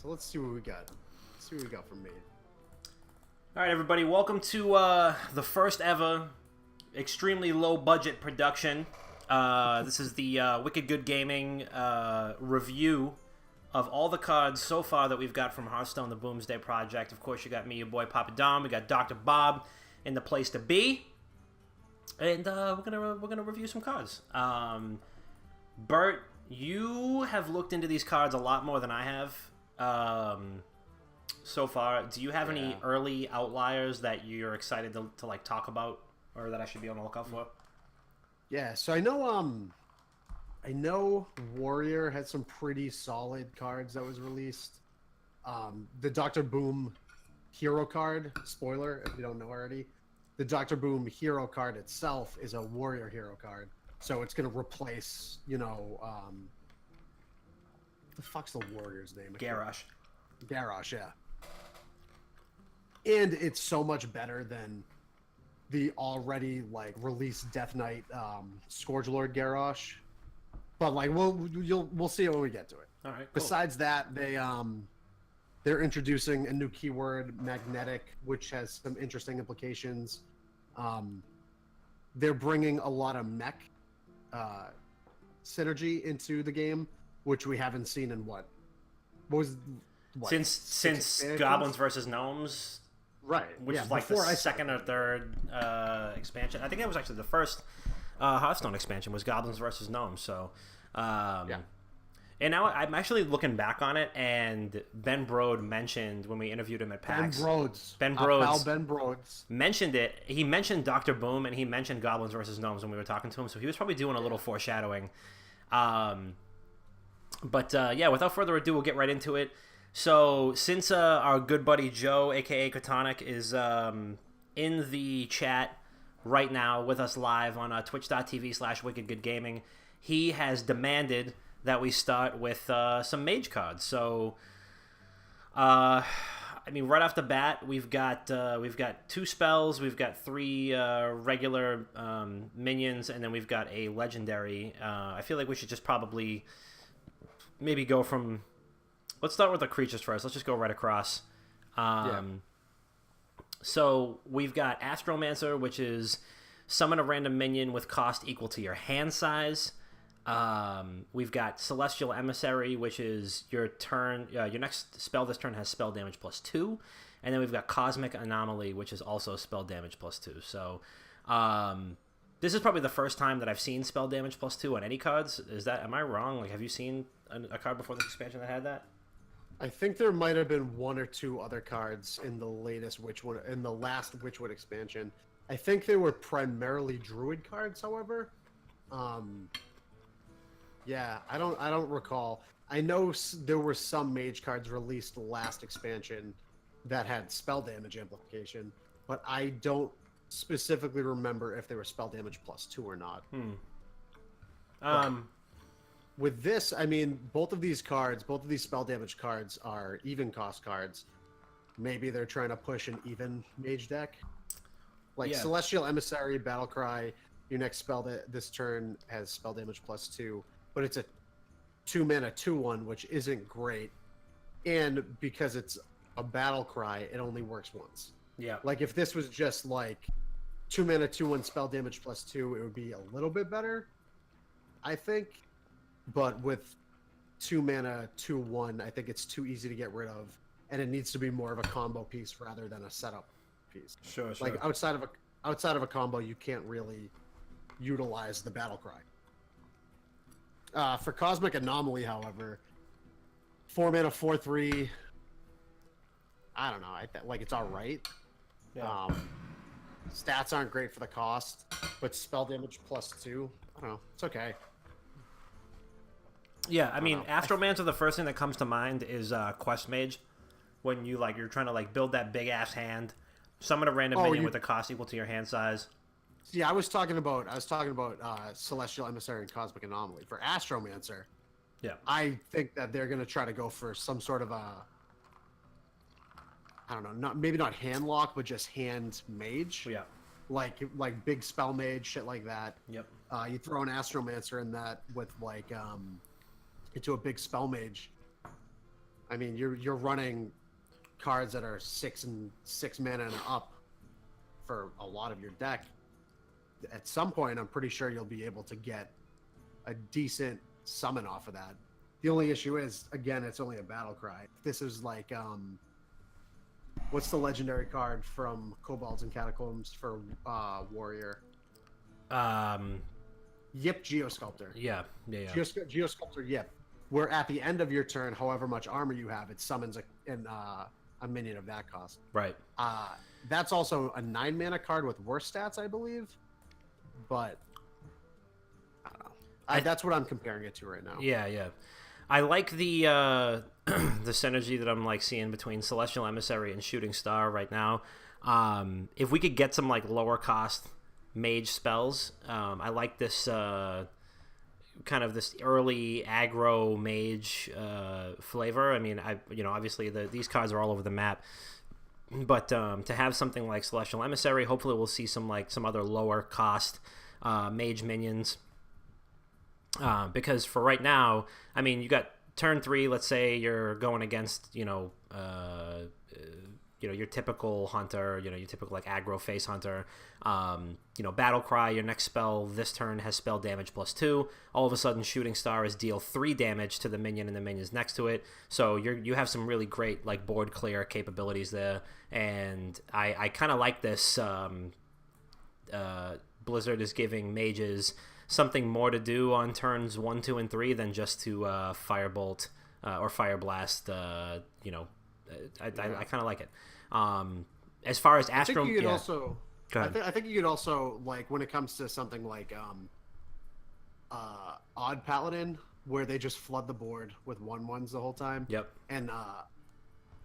So let's see what we got. Let's see what we got from Mage. All right, everybody, welcome to the first ever extremely low budget production. This is the Wicked Good Gaming review of all the cards so far that we've got from Hearthstone, the Boomsday Project. Of course, you got me, your boy Papa Dom. We got Dr. Bob in the place to be, and we're gonna review some cards. Bert, you have looked into these cards a lot more than I have. So far, do you have any early outliers that you're excited to like talk about, or that I should be on the lookout for? Yeah, so I know Warrior had some pretty solid cards that was released. The Dr. Boom hero card, spoiler if you don't know already, the Dr. Boom hero card itself is a Warrior hero card, so it's gonna replace, what the fuck's the Warrior's name? Garrosh. Garrosh, yeah. And it's so much better than the already released Death Knight Scourge Lord Garrosh. But we'll see it when we get to it. All right. Cool. Besides that, they're introducing a new keyword, magnetic, which has some interesting implications. They're bringing a lot of mech synergy into the game, which we haven't seen in what since Goblins versus Gnomes, right? Which is like the second or third expansion. I think that was actually the first Hearthstone expansion was Goblins versus Gnomes. So, And now I'm actually looking back on it, and Ben Brode mentioned when we interviewed him at PAX. Ben Brodes mentioned it. He mentioned Dr. Boom, and he mentioned Goblins versus Gnomes when we were talking to him. So he was probably doing a little foreshadowing. But without further ado, we'll get right into it. So since our good buddy Joe, aka Katonic, is in the chat right now with us live on twitch.tv/wickedgoodgaming, he has demanded that we start with some Mage cards. So, right off the bat, we've got 2 spells, we've got 3 regular minions, and then we've got a legendary. I feel like we should just probably maybe go from. Let's start with the creatures first. Let's just go right across. So we've got Astromancer, which is summon a random minion with cost equal to your hand size. We've got Celestial Emissary, which is your turn. Your next spell this turn has spell damage +2, and then we've got Cosmic Anomaly, which is also spell damage +2. So, this is probably the first time that I've seen spell damage +2 on any cards. Am I wrong? Have you seen a card before this expansion that had that? I think there might have been 1 or 2 other cards in the last Witchwood expansion. I think they were primarily Druid cards, however. Yeah, I don't recall. I know there were some Mage cards released last expansion that had spell damage implication, but I don't specifically remember if they were spell damage +2 or not. With this, both of these spell damage cards are even cost cards. Maybe they're trying to push an even Mage deck. Celestial Emissary, Battlecry, your next spell this turn has spell damage +2, but it's a 2-mana 2/1, which isn't great. And because it's a Battlecry, it only works once. Yeah. If this was just 2-mana 2/1 spell damage +2, it would be a little bit better, I think. But with 2-mana 2/1, I think it's too easy to get rid of, and it needs to be more of a combo piece rather than a setup piece. Sure. Outside of a combo, you can't really utilize the Battlecry. For Cosmic Anomaly, however, 4-mana 4/3. I don't know. It's all right. Yeah. Stats aren't great for the cost, but spell damage +2. I don't know. It's okay. Yeah, Astromancer, the first thing that comes to mind is Quest Mage. When you're trying to build that big ass hand, summon a random minion with a cost equal to your hand size. Yeah, I was talking about Celestial Emissary and Cosmic Anomaly. For Astromancer, yeah, I think that they're gonna try to go for some sort of maybe not hand lock, but just hand mage. Yeah, like big spell mage, shit like that. Yep. You throw an Astromancer in that with into a big spell mage. I mean, you're running cards that are 6 mana and up for a lot of your deck. At some point, I'm pretty sure you'll be able to get a decent summon off of that. The only issue is, again, it's only a battle cry. This is like, what's the legendary card from Kobolds and Catacombs for Warrior? Yip Geosculptor. Yeah. Geosculptor Yip. Where at the end of your turn, however much armor you have, it summons a minion of that cost. Right. That's also a 9 mana card with worse stats, I believe. But I don't know. That's what I'm comparing it to right now. Yeah. I like the the synergy that I'm like seeing between Celestial Emissary and Shooting Star right now. If we could get some like lower cost mage spells, I like this kind of this early aggro mage flavor. I mean, obviously these cards are all over the map, but to have something like Celestial Emissary, hopefully we'll see some other lower cost mage minions. Because for right now, I mean, you got turn 3. Let's say you're going against your typical hunter, your typical like aggro face hunter. Battle Cry, your next spell this turn has spell damage +2. All of a sudden, Shooting Star is deal 3 damage to the minion and the minions next to it. So you have some really great like board clear capabilities there, and I kind of like this. Blizzard is giving mages something more to do on turns 1, 2, and 3 than just to Firebolt or Fire Blast. I kind of like it. As far as Astro, I think you could also like when it comes to something like Odd Paladin, where they just flood the board with 1/1s the whole time. Yep. And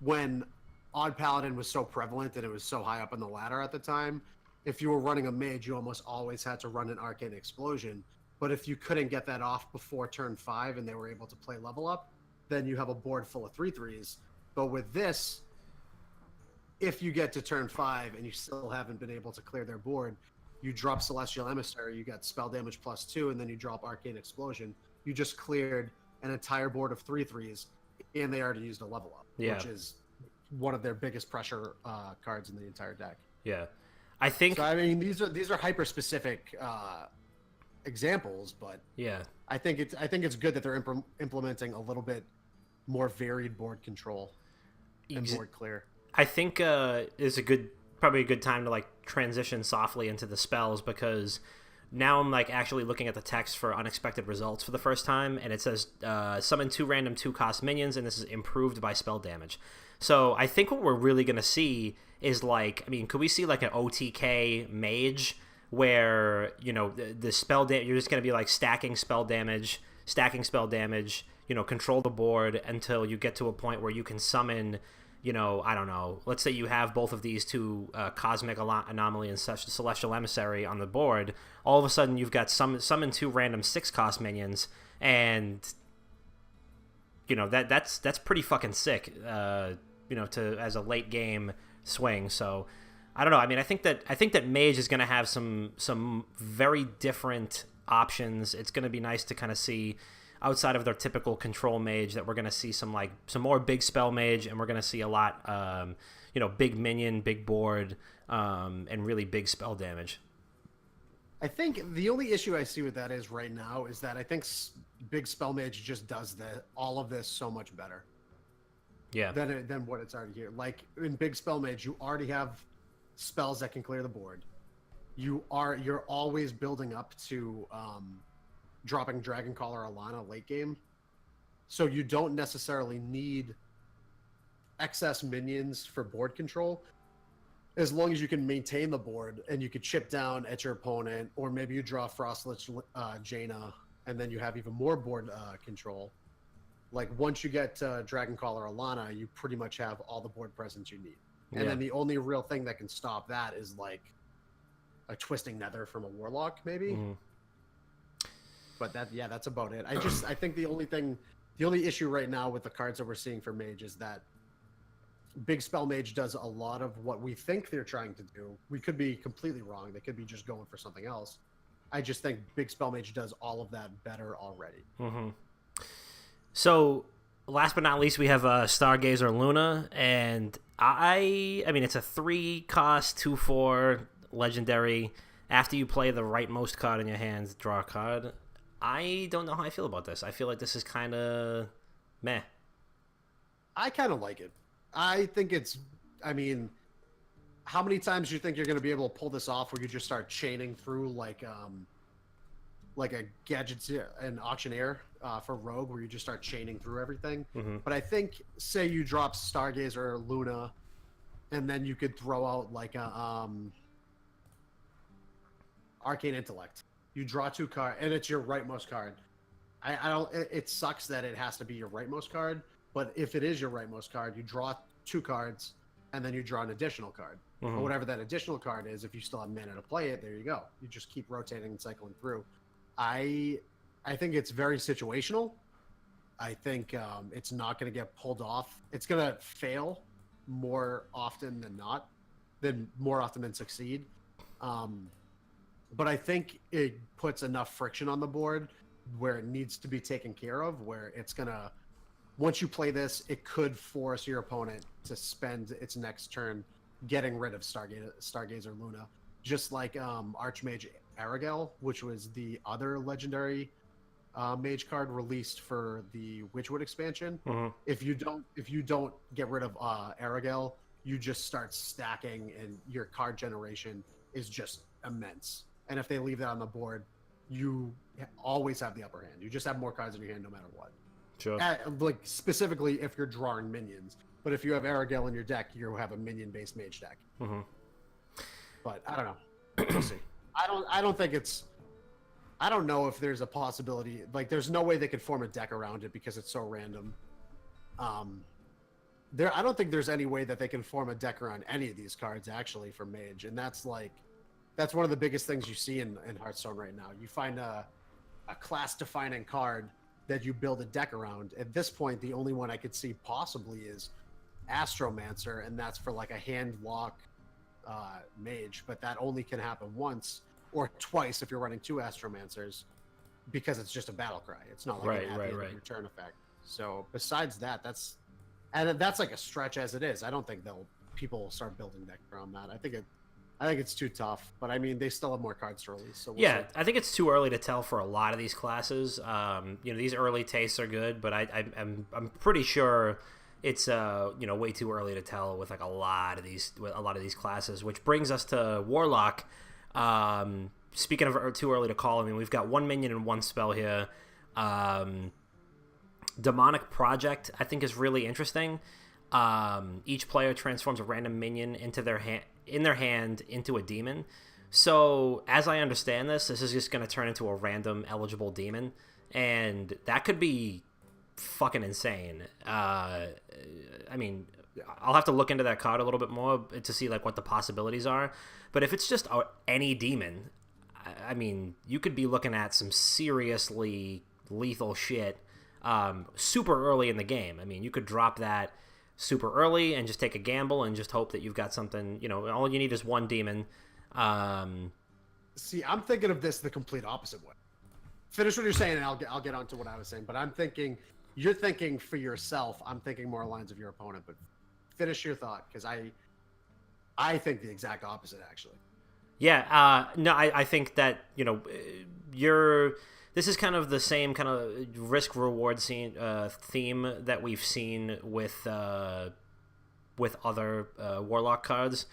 when Odd Paladin was so prevalent and it was so high up on the ladder at the time, if you were running a mage, you almost always had to run an Arcane Explosion. But if you couldn't get that off before turn 5 and they were able to play level up, then you have a board full of 3/3s. But with this, if you get to turn 5 and you still haven't been able to clear their board, you drop Celestial Emissary, you got spell damage +2, and then you drop Arcane Explosion. You just cleared an entire board of 3/3s, and they already used a level up, which is one of their biggest pressure cards in the entire deck. Yeah. I think. So I mean, these are hyper specific examples, but I think it's good that they're implementing a little bit more varied board control and board clear. I think is probably a good time to like transition softly into the spells, because now I'm like actually looking at the text for Unexpected Results for the first time, and it says summon 2 random 2-cost minions, and this is improved by spell damage. So I think what we're really going to see is could we see like an OTK mage where, the spell damage, you're just going to be like stacking spell damage, control the board until you get to a point where you can summon, I don't know, let's say you have both of these 2 Cosmic Anomaly and Celestial Emissary on the board. All of a sudden you've got summon 2 random 6-cost minions, and that's pretty fucking sick, as a late game swing. So I don't know. I mean, I think that Mage is going to have some very different options. It's going to be nice to kind of see outside of their typical control mage that we're going to see some more big spell mage, and we're going to see a lot, big minion, big board, and really big spell damage. I think the only issue I see with that is right now is that I think big spell mage just does all of this so much better. Yeah. Than what it's already here. Like in big spell mage, you already have spells that can clear the board. You're always building up to dropping Dragoncaller or Alana late game, so you don't necessarily need excess minions for board control, as long as you can maintain the board and you could chip down at your opponent, or maybe you draw Frostlich Jaina and then you have even more board control. Like once you get Dragoncaller or Alana, you pretty much have all the board presence you need. And then the only real thing that can stop that is like a Twisting Nether from a Warlock, maybe. Mm-hmm. But that's about it. I think the only issue right now with the cards that we're seeing for Mage is that Big Spell Mage does a lot of what we think they're trying to do. We could be completely wrong. They could be just going for something else. I just think Big Spell Mage does all of that better already. Mm-hmm. So last but not least, we have Stargazer Luna, and I mean, it's a 3-cost 2/4 legendary. After you play the rightmost card in your hand, draw a card. I don't know how I feel about this. I feel like this is kind of meh. I kind of like it. I think it's. I mean, how many times do you think you're going to be able to pull this off, where you just start chaining through like a gadget and auctioneer for Rogue, where you just start chaining through everything. Mm-hmm. But I think, say you drop Stargazer or Luna, and then you could throw out like a Arcane Intellect. You draw 2 cards, and it's your rightmost card. I don't. It sucks that it has to be your rightmost card, but if it is your rightmost card, you draw 2 cards, and then you draw an additional card. Mm-hmm. Or whatever that additional card is, if you still have mana to play it, there you go. You just keep rotating and cycling through. I think it's very situational. I think it's not going to get pulled off. It's going to fail more often than not, more often than succeed. But I think it puts enough friction on the board where it needs to be taken care of, where it's going to, once you play this, it could force your opponent to spend its next turn getting rid of Stargazer Luna. Just like Archmage Aragel, which was the other legendary mage card released for the Witchwood expansion. Mm-hmm. If you don't get rid of Aragel, you just start stacking, and your card generation is just immense. And if they leave that on the board, you always have the upper hand. You just have more cards in your hand no matter what. Sure. Like specifically if you're drawing minions. But if you have Aragel in your deck, you have a minion-based mage deck. Mm-hmm. But I don't know. We'll see. I don't think it's. I don't know if there's a possibility. Like, there's no way they could form a deck around it because it's so random. I don't think there's any way that they can form a deck around any of these cards actually for Mage, and that's one of the biggest things you see in Hearthstone right now. You find a class-defining card that you build a deck around. At this point, the only one I could see possibly is Astromancer, and that's for like a hand lock mage, but that only can happen once or twice if you're running 2 Astromancers, because it's just a battle cry. It's not like an return effect. So besides that, that's like a stretch as it is. I don't think people will start building decks around that. I think it's too tough, but I mean, they still have more cards to release. So we'll see. I think it's too early to tell for a lot of these classes. These early tastes are good, but I'm pretty sure it's way too early to tell with like a lot of these classes. Which brings us to Warlock. Speaking of too early to call, I mean, we've got 1 minion and 1 spell here. Demonic Project, I think, is really interesting. Each player transforms a random minion into their hand into a demon. So, as I understand this is just going to turn into a random eligible demon, and that could be fucking insane. I mean, I'll have to look into that card a little bit more to see like what the possibilities are. But if it's just any demon, I mean, you could be looking at some seriously lethal shit super early in the game. I mean, you could drop that super early and just take a gamble and just hope that you've got something, all you need is 1 demon. See, I'm thinking of this the complete opposite way. Finish what you're saying, and I'll get on to what I was saying. But I'm thinking, you're thinking for yourself. I'm thinking more lines of your opponent. But finish your thought, because I think the exact opposite, actually. Yeah, no, I think that, this is kind of the same kind of risk-reward theme that we've seen with other Warlock cards.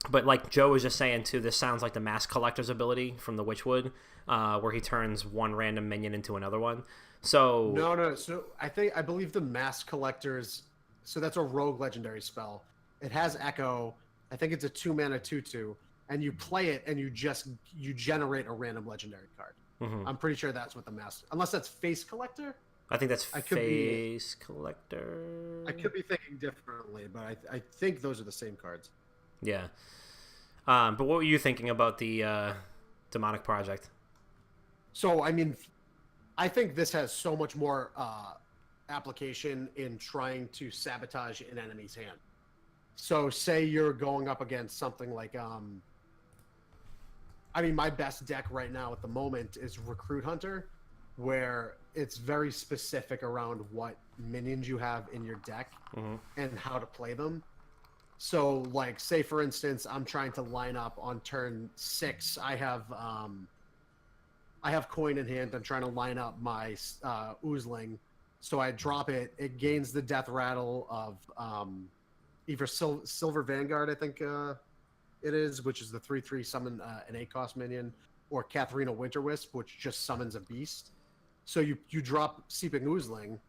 But like Joe was just saying, too, this sounds like the Mask Collector's ability from the Witchwood, where he turns 1 random minion into another one. So No. So I believe the Mask Collector's... So that's a rogue legendary spell. It has Echo. I think it's a 2-mana 2/2. And you play it, and you generate a random legendary card. Mm-hmm. I'm pretty sure that's what the Mask... Unless that's Face Collector? I think that's Face Collector. I could be thinking differently, but I think those are the same cards. Yeah. But what were you thinking about the Demonic Project? So, I mean, I think this has so much more application in trying to sabotage an enemy's hand. So, say you're going up against something like... I mean, my best deck right now at the moment is Recruit Hunter. where it's very specific around what minions you have in your deck and how to play them. So, like, say for instance, I'm trying to line up on turn 6. I have coin in hand. I'm trying to line up my Oozling. So I drop it. It gains the death rattle of either Silver Vanguard, I think it is, which is the 3/3 summon an 8-cost minion, or Katharina Winterwisp, which just summons a beast. So you drop Seeping Oozling,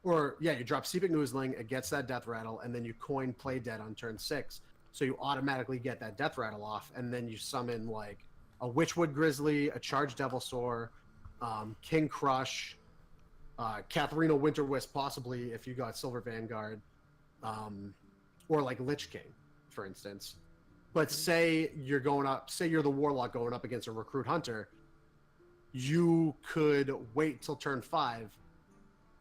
you drop Seeping Oozling, it gets that death rattle, and then you coin Play Dead on turn 6. So you automatically get that death rattle off, and then you summon like a Witchwood Grizzly, a Charged Devilsaur, King Crush, Katharina Winterwisp, possibly if you got Silver Vanguard, or like Lich King, for instance. But say you're the Warlock going up against a Recruit Hunter, you could wait till turn 5,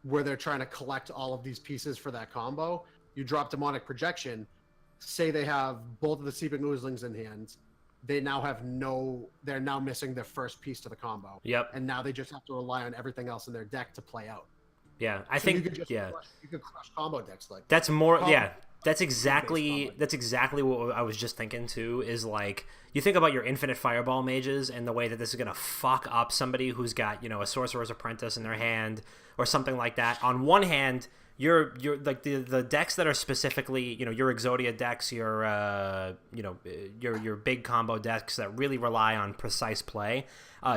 where they're trying to collect all of these pieces for that combo. You drop Demonic Projection. Say they have both of the Seeping Oozlings in hand. They're now missing their first piece to the combo. Yep. And now they just have to rely on everything else in their deck to play out. Yeah, I think you could crush combo decks like that's more. Yeah, that's exactly what I was just thinking too. Is like you think about your Infinite Fireball mages and the way that this is gonna fuck up somebody who's got a Sorcerer's Apprentice in their hand or something like that. On one hand, you're like the decks that are specifically your Exodia decks, your big combo decks that really rely on precise play.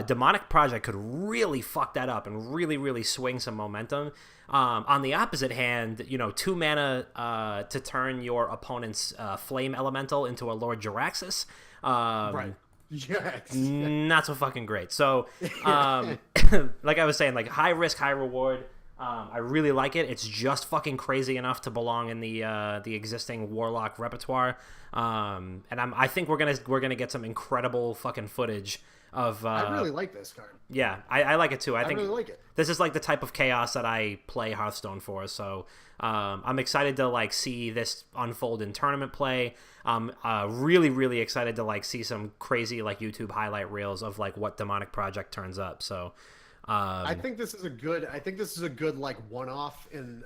Demonic Project could really fuck that up and really swing some momentum. On the opposite hand, 2 mana to turn your opponent's Flame Elemental into a Lord Jaraxxus. right. Yes. Not so fucking great. So, like I was saying, like high risk, high reward. I really like it. It's just fucking crazy enough to belong in the existing Warlock repertoire. And I think we're gonna get some incredible fucking footage of. I really like this card. Yeah, I like it too. I think really like it. This is like the type of chaos that I play Hearthstone for. So I'm excited to like see this unfold in tournament play. I'm really excited to like see some crazy like YouTube highlight reels of like what Demonic Project turns up. So. I think this is a good like one-off in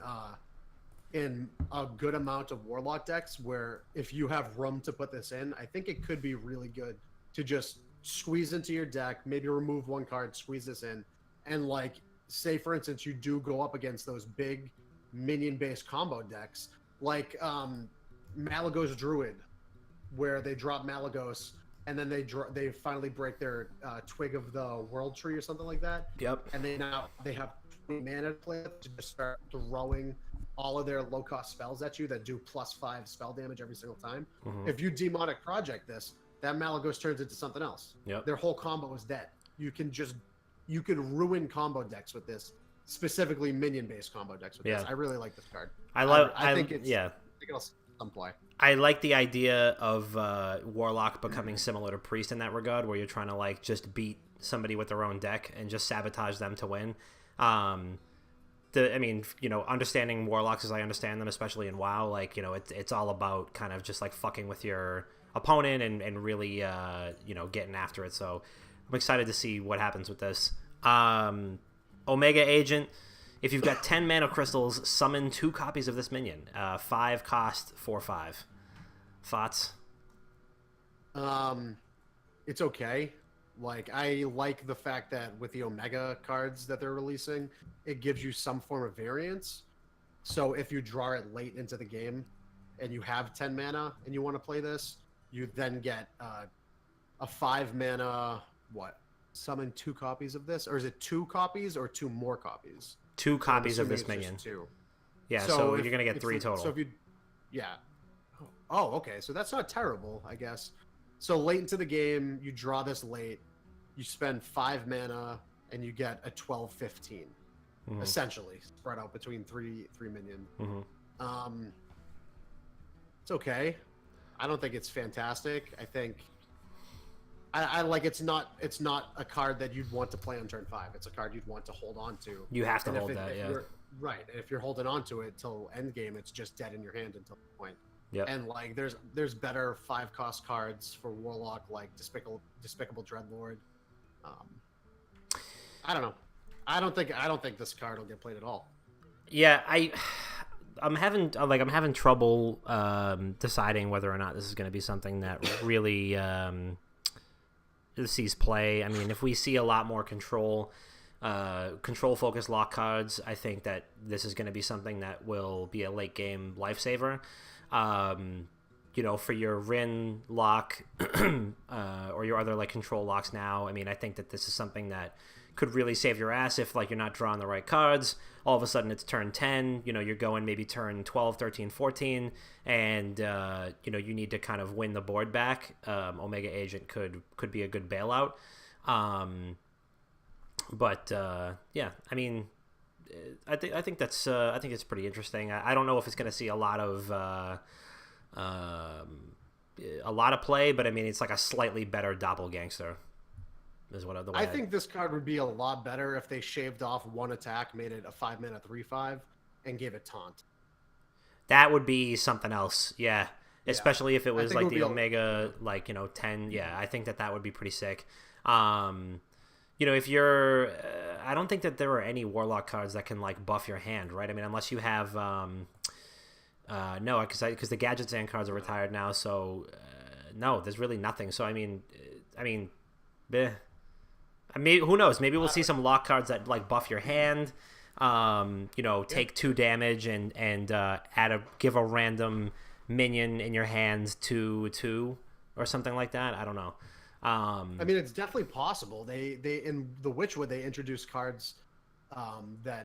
a good amount of Warlock decks, where if you have room to put this in, I think it could be really good to just squeeze into your deck, maybe remove one card, squeeze this in, and like say for instance you do go up against those big minion-based combo decks like Malagos Druid, where they drop Malagos and then they finally break their Twig of the World Tree or something like that. Yep. And they have 20 mana to play with to just start throwing all of their low-cost spells at you that do +5 spell damage every single time. Mm-hmm. If you Demonic Project this, that Malagos turns into something else. Yep. Their whole combo is dead. You could ruin combo decks with this, specifically minion-based combo decks with this. I really like this card. I think it'll some play. I like the idea of Warlock becoming similar to Priest in that regard, where you're trying to like just beat somebody with their own deck and just sabotage them to win. Understanding Warlocks as I understand them, especially in WoW, like it's all about kind of just like fucking with your opponent and really getting after it. So I'm excited to see what happens with this. Omega Agent. If you've got 10 mana crystals, summon 2 copies of this minion. 5 cost, 4/5. Thoughts? It's okay. Like, I like the fact that with the Omega cards that they're releasing, it gives you some form of variance. So if you draw it late into the game and you have 10 mana and you want to play this, you then get a 5 mana, summon 2 copies of this? Or is it 2 copies or 2 more copies? 2 copies of this minion. 2. Yeah, so you're going to get 3 total. So if you... Yeah. Oh, okay. So that's not terrible, I guess. So late into the game, you draw this late, you spend 5 mana, and you get a 12/15, essentially, spread out between 3 minion. Mm-hmm. It's okay. I don't think it's fantastic. I think... I like it's not a card that you'd want to play on turn 5. It's a card you'd want to hold on to. You have to hold that, yeah. Right. And if you're holding on to it till end game, it's just dead in your hand until the point. Yep. And like there's better 5-cost cards for Warlock, like Despicable Dreadlord. I don't know. I don't think this card will get played at all. Yeah, I'm having trouble deciding whether or not this is going to be something that really sees play. I mean, if we see a lot more control focused lock cards, I think that this is going to be something that will be a late game lifesaver. For your Rin lock or your other like control locks now, I mean, I think that this is something that could really save your ass if like you're not drawing the right cards. All of a sudden it's turn 10, you're going maybe turn 12, 13, 14, and you need to kind of win the board back. Omega Agent could be a good bailout. Yeah, I mean, I think it's pretty interesting. I don't know if it's going to see a lot of play, but I mean, it's like a slightly better doppelgangster. Is what I think this card would be a lot better if they shaved off one attack, made it a 5-mana 3/5, and gave it taunt. That would be something else, yeah. Especially if it was like the Omega, 10. Yeah, I think that would be pretty sick. If you're, I don't think that there are any Warlock cards that can like buff your hand, right? I mean, unless you have, no, because the Gadget Zan cards are retired now, so no, there's really nothing. So I mean, bleh. I mean, who knows? Maybe we'll see some lock cards that like buff your hand. Take 2 damage and give a random minion in your hands 2/2 or something like that. I don't know. I mean, it's definitely possible. They in the Witchwood they introduced cards that